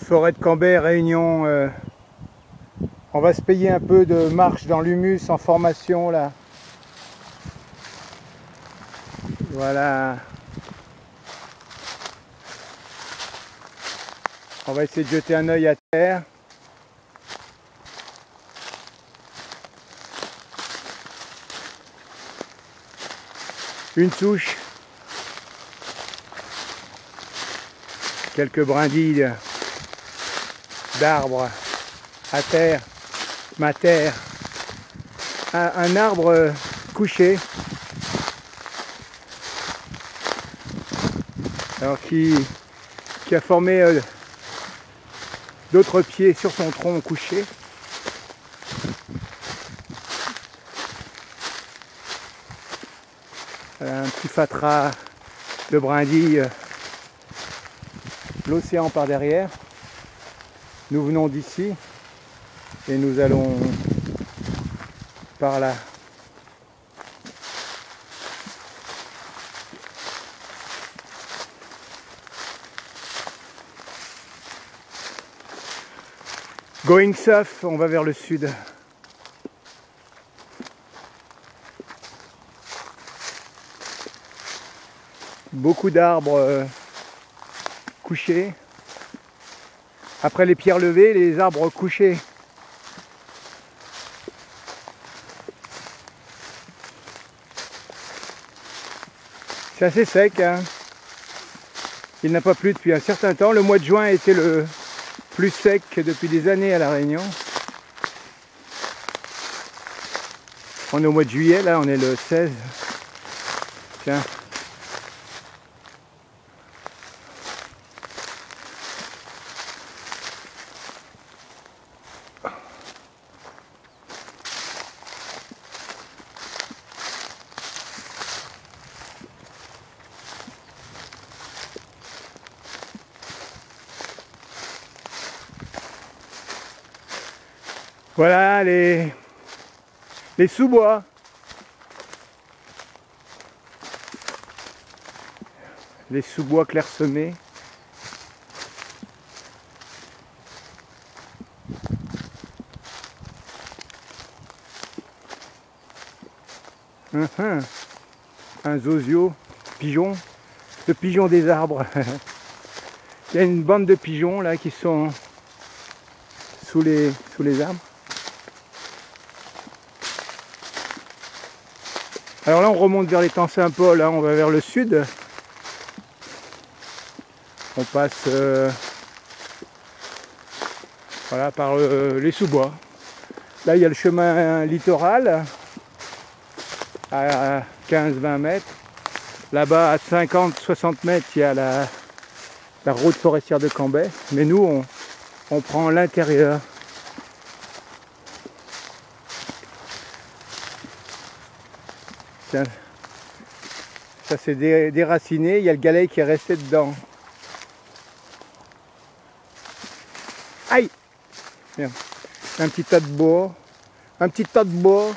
Forêt de Cambrai, Réunion. On va se payer un peu de marche dans l'humus en formation là. Voilà. On va essayer de jeter un œil à terre. Une souche. Quelques brindilles d'arbres à terre, ma terre, un arbre couché, alors qui a formé d'autres pieds sur son tronc couché. Voilà, un petit fatras de brindilles. L'océan par derrière. Nous venons d'ici et nous allons par là. Going south, on va vers le sud. Beaucoup d'arbres couchés. Après les pierres levées, les arbres couchés. C'est assez sec, hein. Il n'a pas plu depuis un certain temps. Le mois de juin était le plus sec depuis des années à La Réunion. On est au mois de juillet, là on est le 16. Tiens. Voilà les sous-bois. Les sous-bois clairsemés. Un zozio, pigeon, le pigeon des arbres. Il y a une bande de pigeons là qui sont sous les arbres. Alors là on remonte vers l'étang Saint-Paul, hein, on va vers le sud. On passe voilà, par les sous-bois. Là il y a le chemin littoral à 15-20 mètres. Là-bas à 50-60 mètres il y a la route forestière de Cambrai. Mais nous on prend l'intérieur. Tiens, ça c'est déraciné, il y a le galet qui est resté dedans. Aïe! Bien. Un petit tas de bois. Un petit tas de bois.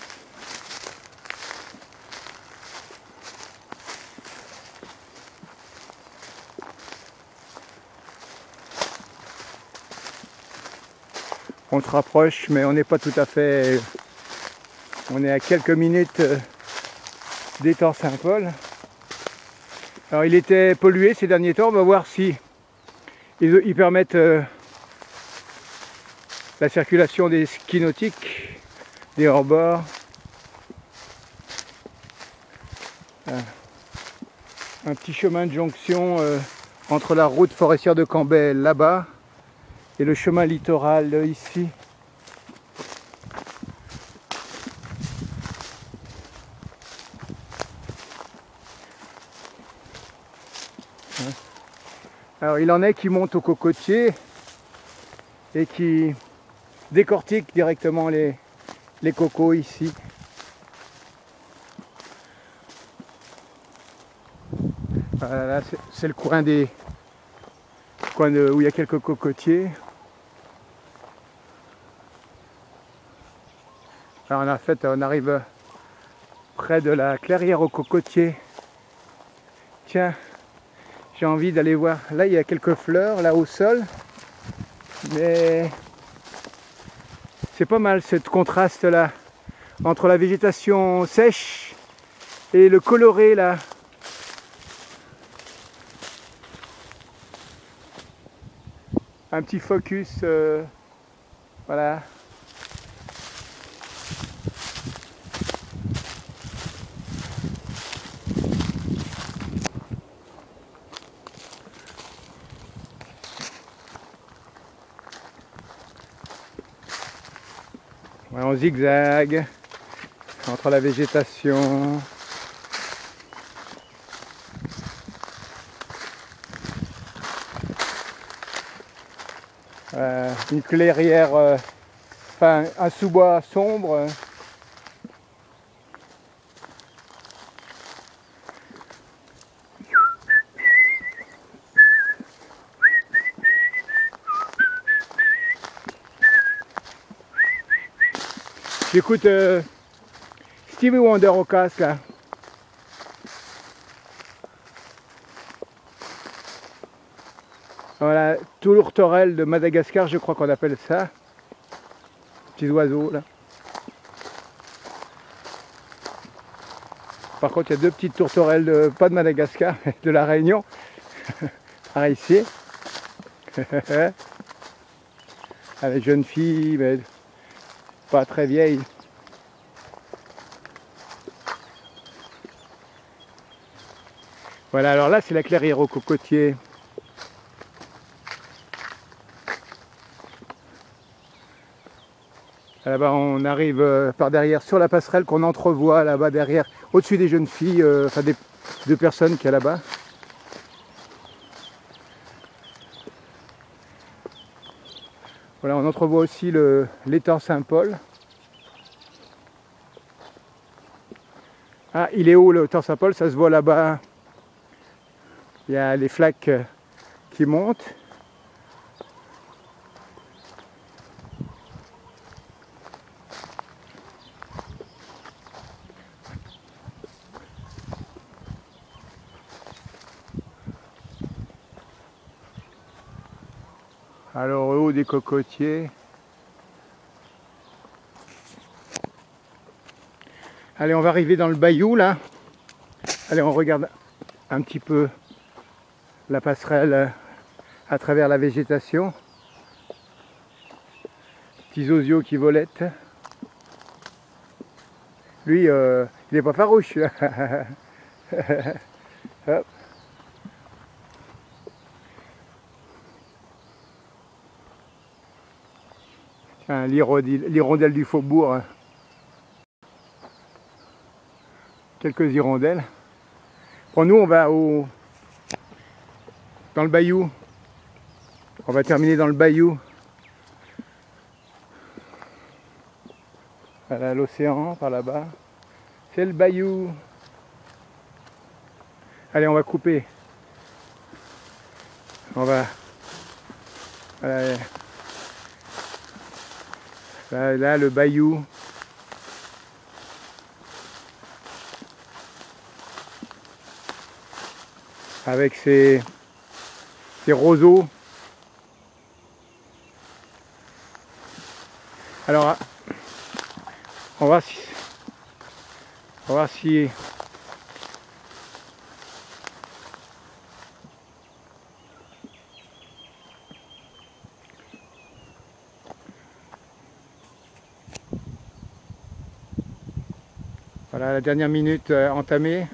On se rapproche, mais on n'est pas tout à fait... On est à quelques minutes d'étang Saint-Paul. Alors il était pollué ces derniers temps, on va voir si ils permettent la circulation des skis nautiques, des hors-bords. Un petit chemin de jonction entre la route forestière de Cambrai là-bas et le chemin littoral ici. Alors il en est qui montent au cocotier et qui décortiquent directement les cocos ici. Voilà, là c'est le coin où il y a quelques cocotiers. Alors en fait on arrive près de la clairière aux cocotiers. Tiens, j'ai envie d'aller voir. Là il y a quelques fleurs là au sol. Mais c'est pas mal ce contraste là entre la végétation sèche et le coloré là. Un petit focus, voilà. Voilà, on zigzague entre la végétation. Une clairière, enfin un sous-bois sombre. J'écoute Stevie Wonder au casque là. Voilà, tourterelle de Madagascar, je crois qu'on appelle ça. Petits oiseaux là. Par contre, il y a deux petites tourterelles, pas de Madagascar, mais de la Réunion, par ici. Les jeunes filles, mais pas très vieilles. Voilà, alors là, c'est la clairière aux cocotiers. Là-bas, on arrive par derrière sur la passerelle qu'on entrevoit là-bas derrière, au-dessus des jeunes filles, enfin des deux personnes qu'il y a là-bas. Voilà, on entrevoit aussi l'étang Saint-Paul. Ah, il est haut l'étang Saint-Paul, ça se voit là-bas. Il y a les flaques qui montent. Alors au haut des cocotiers. Allez, on va arriver dans le bayou là. Allez, on regarde un petit peu la passerelle à travers la végétation. Petits osios qui volettent. Lui, il n'est pas farouche. Hop. L'hirondelle du faubourg. Quelques hirondelles. Bon, nous, on va dans le bayou. On va terminer dans le bayou. Voilà l'océan par là-bas. C'est le bayou. Allez, on va couper. On va... Voilà. Là, le bayou. Avec ses roseaux. Alors, on va voir si voilà la dernière minute entamée.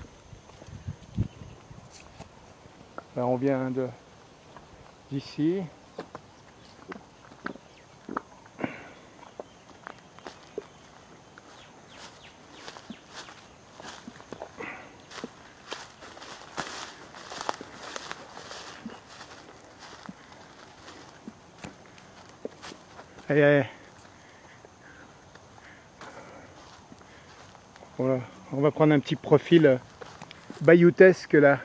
Là, on vient d'ici. Allez. Voilà. On va prendre un petit profil bayoutesque là.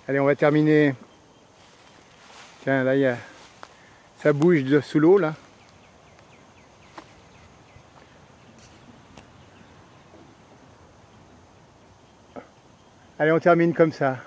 Allez, on va terminer. Tiens, là, ça bouge sous l'eau là. Allez, on termine comme ça.